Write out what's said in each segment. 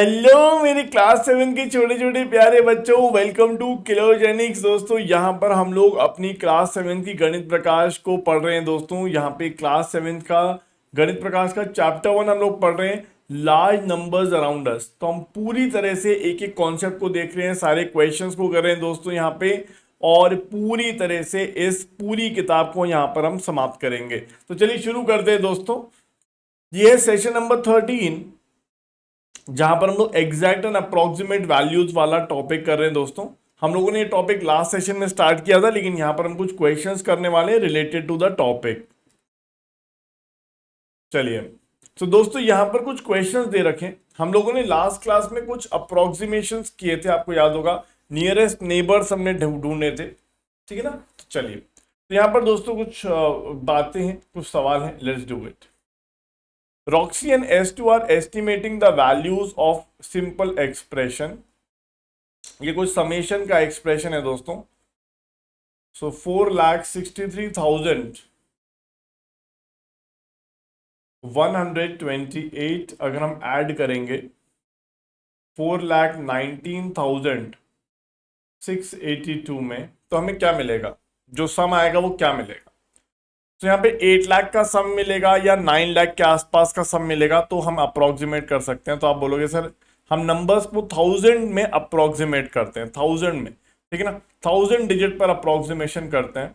Hello मेरे class 7 के छोटे छोटे प्यारे बच्चों, वेलकम टू किलोजेनिक्स। दोस्तों यहाँ पर हम लोग अपनी क्लास 7 की गणित प्रकाश को पढ़ रहे हैं। दोस्तों यहाँ पे क्लास 7 का गणित प्रकाश का चैप्टर 1 हम लोग पढ़ रहे हैं, लार्ज नंबर्स अराउंड अस। तो हम पूरी तरह से एक एक कॉन्सेप्ट को देख रहे हैं, सारे क्वेश्चंस को कर रहे हैं दोस्तों यहाँ पे, और पूरी तरह से इस पूरी किताब को यहाँ पर हम समाप्त करेंगे। तो चलिए शुरू करते हैं दोस्तों। ये है सेशन नंबर 13, जहां पर हम लोग एग्जैक्ट एंड अप्रोक्सीमेट वैल्यूज वाला टॉपिक कर रहे हैं। दोस्तों हम लोगों ने ये टॉपिक लास्ट सेशन में स्टार्ट किया था, लेकिन यहां पर हम कुछ क्वेश्चंस करने वाले हैं रिलेटेड टू द टॉपिक। चलिए, तो दोस्तों यहां पर कुछ क्वेश्चंस दे रखे। हम लोगों ने लास्ट क्लास में कुछ अप्रोक्सीमेशंस किए थे, आपको याद होगा, नियरेस्ट नेबर्स हमने ढूंढने थे, ठीक है ना। तो चलिए, तो यहां पर दोस्तों कुछ बातें हैं, कुछ सवाल हैं, let's do it. Roxy and S2 are estimating the values of simple expression। ये कुछ समेशन का एक्सप्रेशन है दोस्तों। सो 4,63,128 अगर हम ऐड करेंगे 4,19,682 में, तो हमें क्या मिलेगा? जो सम आएगा वो क्या मिलेगा? तो यहाँ पे 8 लाख का सम मिलेगा या 9 लाख के आसपास का सम मिलेगा, तो हम अप्रोक्सीमेट कर सकते हैं। तो आप बोलोगे सर हम नंबर्स को 1000 में अप्रोक्सीमेट करते हैं, 1000 में, ठीक है ना, 1000 डिजिट पर अप्रोक्सीमेशन करते हैं।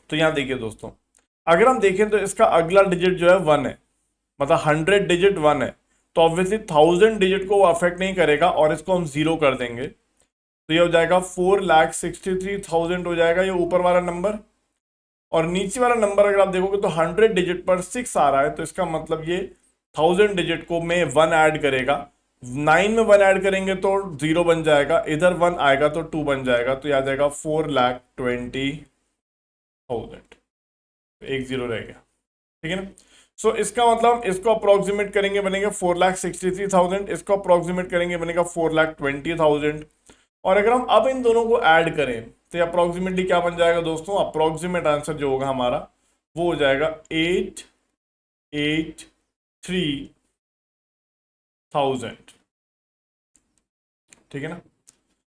तो यहाँ देखिए दोस्तों, अगर हम देखें तो इसका अगला डिजिट जो है 1 है, मतलब 100 डिजिट 1 है, तो ऑब्वियसली 1000 डिजिट को वो अफेक्ट नहीं करेगा, और इसको हम जीरो कर देंगे, तो ये हो जाएगा 4,63,000 हो जाएगा ये ऊपर वाला नंबर। और नीचे वाला नंबर अगर आप देखोगे तो 100 डिजिट पर 6 आ रहा है, तो इसका मतलब ये 1000 डिजिट को में 1 ऐड करेगा, 9 में 1 ऐड करेंगे तो 0 बन जाएगा, इधर 1 आएगा तो 2 बन जाएगा, तो याद जाएगा 4,20,000, एक जीरो रह गया, ठीक है ना। सो इसका मतलब इसको अप्रोक्सीमेट करेंगे बनेगा 4,63,000, इसको अप्रोक्सीमेट करेंगे बनेगा 4,20,000। और अगर हम अब इन दोनों को ऐड करें तो अप्रोक्सीमेटली क्या बन जाएगा दोस्तों? अप्रोक्सीमेट आंसर जो होगा हमारा वो हो जाएगा 8,83,000, ठीक है ना।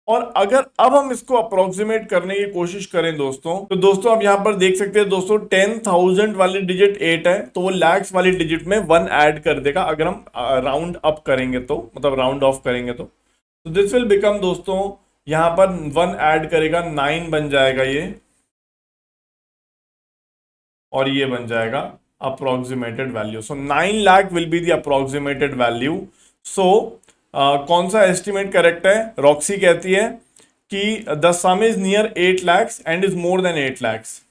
और अगर अब हम इसको अप्रोक्सीमेट करने की कोशिश करें दोस्तों, तो दोस्तों आप यहां पर देख सकते हैं दोस्तों, 10,000 वाली डिजिट 8 है, तो वो लैक्स वाली डिजिट में 1 ऐड कर देगा अगर हम राउंड अप करेंगे, तो मतलब राउंड ऑफ करेंगे तो दिस विल बिकम दोस्तों, यहां पर 1 ऐड करेगा 9 बन जाएगा ये, और ये बन जाएगा approximated value. So 9 lakh will be the approximated value. So कौन सा एस्टिमेट करेक्ट है? रॉक्सी कहती है कि the sum is near 8 lakhs and is more than 8 lakhs।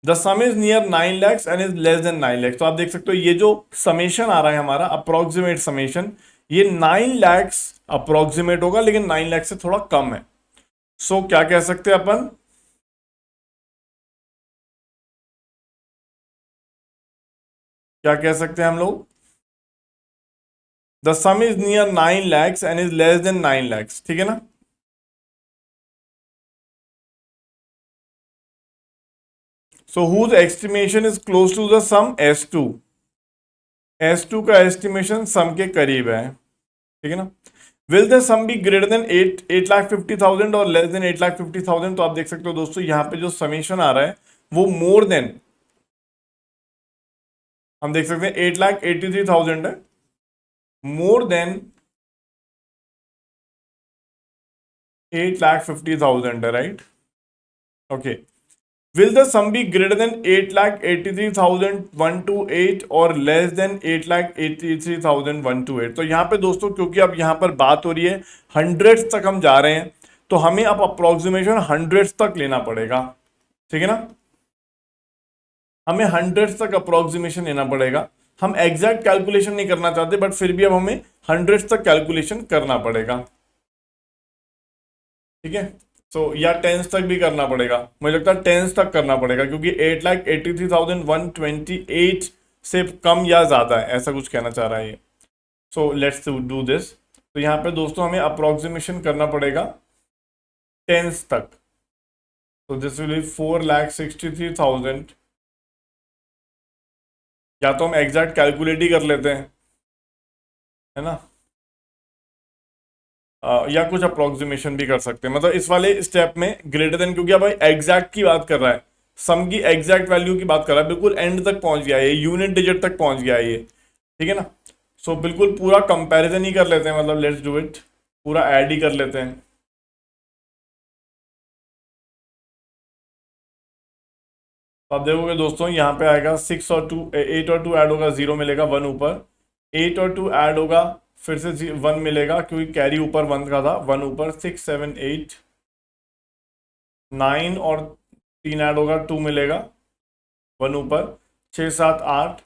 The sum is near 9 lakhs and is less than 9 lakhs। तो आप देख सकते हो ये जो समेशन आ रहा है हमारा अप्रोक्सीमेट समेशन, ये 9 lakhs अप्रोक्सीमेट होगा, लेकिन 9 लाख से थोड़ा कम है। सो क्या कह सकते हैं अपन? क्या कह सकते हैं हम लोग? The sum is near 9 lakhs and is less than 9 lakhs, ठीक है ना। So whose estimation is close to the sum? S2। S2 का एस्टिमेशन सम के करीब है, ठीक है ना। Will the sum be greater than 8,50,000 और लेस देन 8,50,000? तो आप देख सकते हो दोस्तों यहाँ पे जो समेशन आ रहा है वो मोर देन, हम देख सकते हैं 8,83,000 है, मोर देन 8,50,000 है, right. Okay, will the sum be greater than 8,83,128 और लेस देन 8,83,128? तो यहाँ पे दोस्तों, क्योंकि अब यहाँ पर बात हो रही है हंड्रेड्स तक हम जा रहे हैं, तो हमें अब अप्रोक्सीमेशन हंड्रेड्स तक लेना पड़ेगा, ठीक है ना। हमें हंड्रेड्स तक अप्रोक्सीमेशन लेना पड़ेगा। हम एग्जैक्ट कैलकुलेशन नहीं करना चाहते, बट फिर भी अब हमें हंड्रेड्स तक कैलकुलेशन करना पड़ेगा, ठीक है। सो या टेंस तक भी करना पड़ेगा, मुझे लगता है टेंस तक करना पड़ेगा, क्योंकि 8,83,128 से कम या ज्यादा है, ऐसा कुछ कहना चाह रहा है ये। So let's do this. तो यहाँ पे दोस्तों हमें अप्रोक्सीमेशन करना पड़ेगा टेंस तक। तो दिस विल बी 4,63,000 या तो हम एग्जैक्ट कैलकुलेट ही कर लेते हैं, है ना, या कुछ अप्रोक्सीमेशन भी कर सकते हैं। मतलब इस वाले स्टेप में ग्रेटर देन, क्योंकि अब भाई एग्जैक्ट की बात कर रहा है, सम की एग्जैक्ट वैल्यू की बात कर रहा है, बिल्कुल एंड तक पहुंच गया है, यूनिट डिजिट तक पहुंच गया है ये, ठीक है ना। सो बिल्कुल पूरा कंपैरिजन ही कर लेते हैं, मतलब लेट्स डू इट, पूरा ऐड ही कर लेते हैं। तो आप देखोगे दोस्तों यहाँ पे आएगा 6 और 2, 8 और 2 ऐड होगा, 0 मिलेगा, 1 ऊपर, 8 और 2 ऐड होगा, फिर से 1 मिलेगा क्योंकि कैरी ऊपर 1 का था, 1 ऊपर, 6 7 8, 9 और 3 ऐड होगा, 2 मिलेगा, 1 ऊपर, 6 7 8,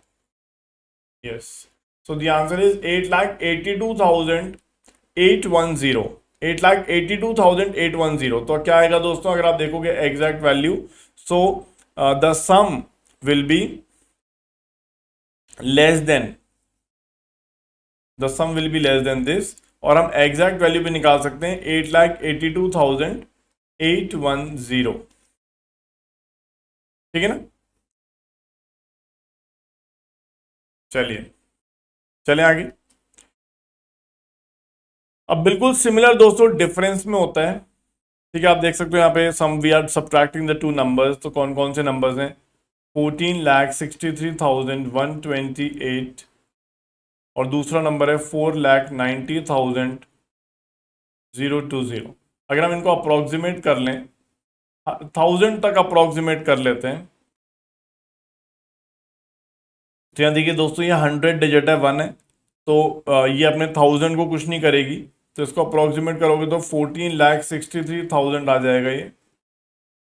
yes. So the answer is 8,82,810, 8,82,810। तो क्या आएगा दोस्तों, अगर आप देखोगे exact value, so the sum will be less than, the sum will be less than this, और हम एग्जैक्ट वैल्यू भी निकाल सकते हैं, 8,82,810, ठीक है ना। चलिए चले आगे। अब बिल्कुल सिमिलर दोस्तों डिफरेंस में होता है, ठीक है। आप देख सकते हो यहाँ पे sum we are subtracting the two numbers, तो कौन कौन से नंबर्स हैं, 14,63,128 और दूसरा नंबर है 4,90,020। अगर हम इनको अप्रोक्सीमेट कर लें, 1000 तक अप्रोक्सीमेट कर लेते हैं, तो यहाँ देखिए दोस्तों ये 100 डिजिट है, 1 है, तो ये अपने 1000 को कुछ नहीं करेगी, तो इसको अप्रोक्सीमेट करोगे तो 14,63,000 आ जाएगा।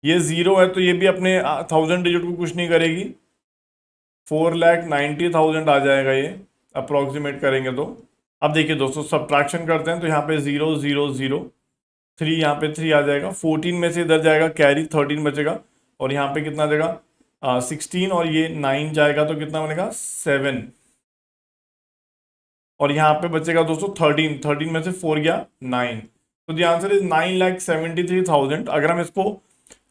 ये 0 है तो ये भी अपने 1000 डिजिट को कुछ नहीं करेगी, 4,90,000 आ जाएगा ये अप्रोक्सीमेट करेंगे तो। अब देखिए दोस्तों सब्ट्रैक्शन करते हैं, तो यहाँ पे 0 0 0, 3 यहाँ पे 3 आ जाएगा, 14 में से इधर जाएगा कैरी, 13 बचेगा, और यहाँ पे कितना जाएगा 16, और ये 9 जाएगा तो कितना बनेगा 7, और यहाँ पे बचेगा दोस्तों 13, 13 में से 4 गया 9, तो द आंसर इज 9,73,000। अगर हम इसको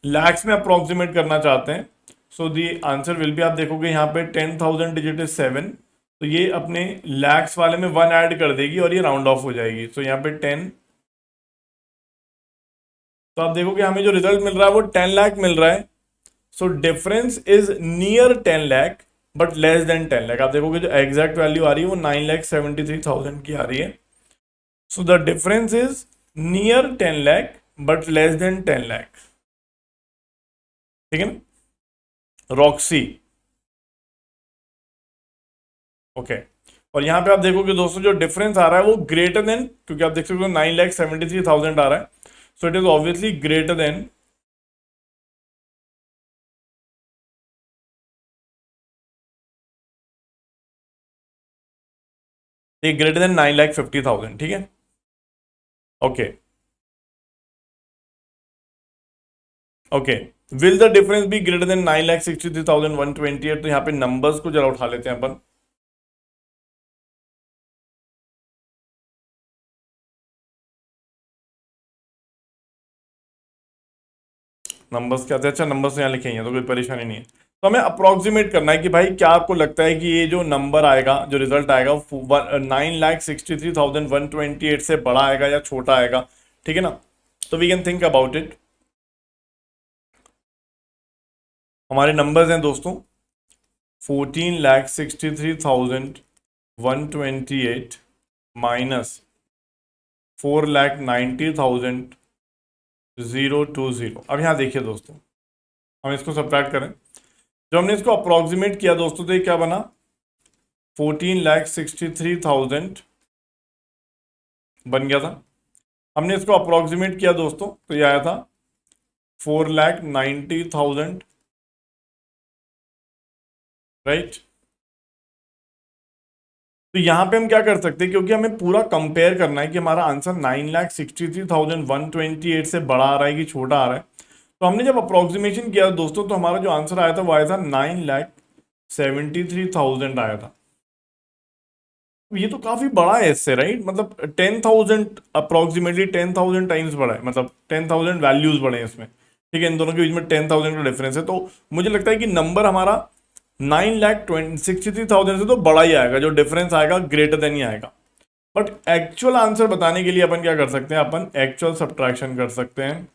लैक्स में अप्रोक्सीमेट करना चाहते हैं, सो द आंसर विल बी, आप देखोगे यहाँ पे 10,000 डिजिट इज 7, तो ये अपने लैक्स वाले में 1 ऐड कर देगी और ये राउंड ऑफ हो जाएगी, सो यहाँ पे 10, तो आप देखोगे हमें जो रिजल्ट मिल रहा है वो 10 लाख मिल रहा है। So difference is near 10 lakh but less than 10 lakh. आप देखोगे जो एग्जैक्ट वैल्यू आ रही है वो 9,73,000 की आ रही है। So the difference is near 10 lakh but less than 10 lakh, ठीक है ना, रॉक्सी, ओके। और यहां पे आप देखोगे दोस्तों जो डिफरेंस आ रहा है वो ग्रेटर देन, क्योंकि आप देख सकते हो 9,73,000 आ रहा है, so it is obviously greater than, ये ग्रेटर देन 9,50,000, ठीक है, okay okay. Will the difference B greater then 9,63,128, तो यहाँ पे नंबर्स को जरा उठा लेते हैं अपन, नंबर्स क्या थे, अच्छा नंबर्स यहाँ लिखे हैं तो कोई परेशानी नहीं है। तो हमें अप्रोक्सीमेट करना है कि भाई क्या आपको लगता है कि ये जो नंबर आएगा, जो रिजल्ट आएगा 9,63,128 से बड़ा आएगा या छोटा आएगा, ठीक है ना। तो we can think about it. हमारे नंबर्स हैं दोस्तों 14,63,128 माइनस 4,90,020। अब यहाँ देखिए दोस्तों, हम इसको सब्ट्रैक्ट करें, जब हमने इसको अप्रोक्सीमेट किया दोस्तों तो ये क्या बना, 14,63,000 बन गया था। हमने इसको अप्रोक्सीमेट किया दोस्तों तो ये आया था 4,90,000, राइट। तो यहां पे हम क्या कर सकते हैं, क्योंकि हमें पूरा कंपेयर करना है कि हमारा आंसर 9,63,128 से बड़ा आ रहा है कि छोटा आ रहा है, तो हमने जब अप्रोक्सीमेशन किया दोस्तों तो हमारा जो आंसर आया था वो आया था 9,73,000 आया था। ये तो काफी बड़ा है इससे, राइट, मतलब 10,000 अप्रोक्सीमेटली 10,000 टाइम्स बड़ा है, मतलब 10,000 वैल्यूज बड़े हैं इसमें, ठीक है। इन दोनों के बीच में 10,000 का डिफरेंस है, तो मुझे लगता है कि नंबर हमारा 9,63,000 से तो बड़ा ही आएगा, जो डिफरेंस आएगा ग्रेटर देन ही आएगा। बट एक्चुअल आंसर बताने के लिए अपन क्या कर सकते हैं, अपन एक्चुअल सब्ट्रैक्शन कर सकते हैं।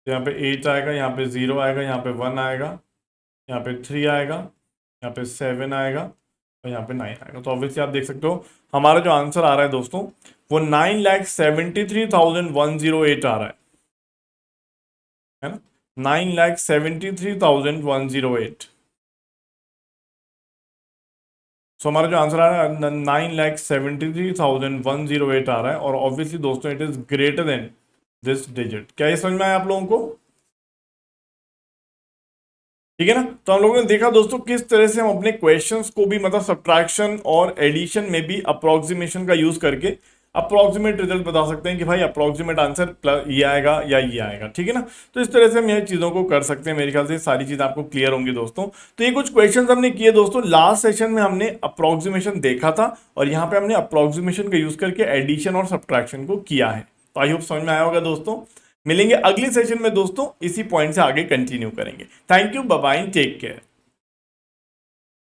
यहाँ पे 8 आएगा, यहाँ पे 0 आएगा, यहाँ पे 1 आएगा, यहाँ पे 3 आएगा, यहाँ पे 7 आएगा और यहाँ पे 9 आएगा। तो ऑब्वियसली आप देख सकते हो हमारा जो आंसर आ रहा है दोस्तों वो 9,73,108 आ रहा है ना, 9,73,108। सो हमारा जो आंसर आ रहा है 9,73,108 आ रहा है, और ऑब्वियसली दोस्तों it is greater than this digit. क्या ये समझ में आया आप लोगों को? ठीक है ना। तो हम लोगों ने देखा दोस्तों किस तरह से हम अपने क्वेश्चंस को भी मतलब सब्ट्रैक्शन और एडिशन में भी अप्रोक्सीमेशन का यूज करके अप्रोक्सीमेट रिजल्ट बता सकते हैं कि भाई अप्रोक्सीमेट आंसर ये आएगा या ये आएगा। ठीक है ना। तो इस तरह से हम ये चीज़ों को कर सकते हैं। मेरे ख्याल से सारी चीज़ आपको क्लियर होंगी दोस्तों। तो ये कुछ क्वेश्चन हमने किए दोस्तों। लास्ट सेशन में हमने अप्रोक्सीमेशन देखा था और यहाँ पे हमने अप्रोक्सीमेशन का यूज करके एडिशन और सब्ट्रैक्शन को किया है। तो आई होप समझ में आया होगा दोस्तों। मिलेंगे अगली सेशन में दोस्तों, इसी पॉइंट से आगे कंटिन्यू करेंगे। Thank you, bye bye, take care.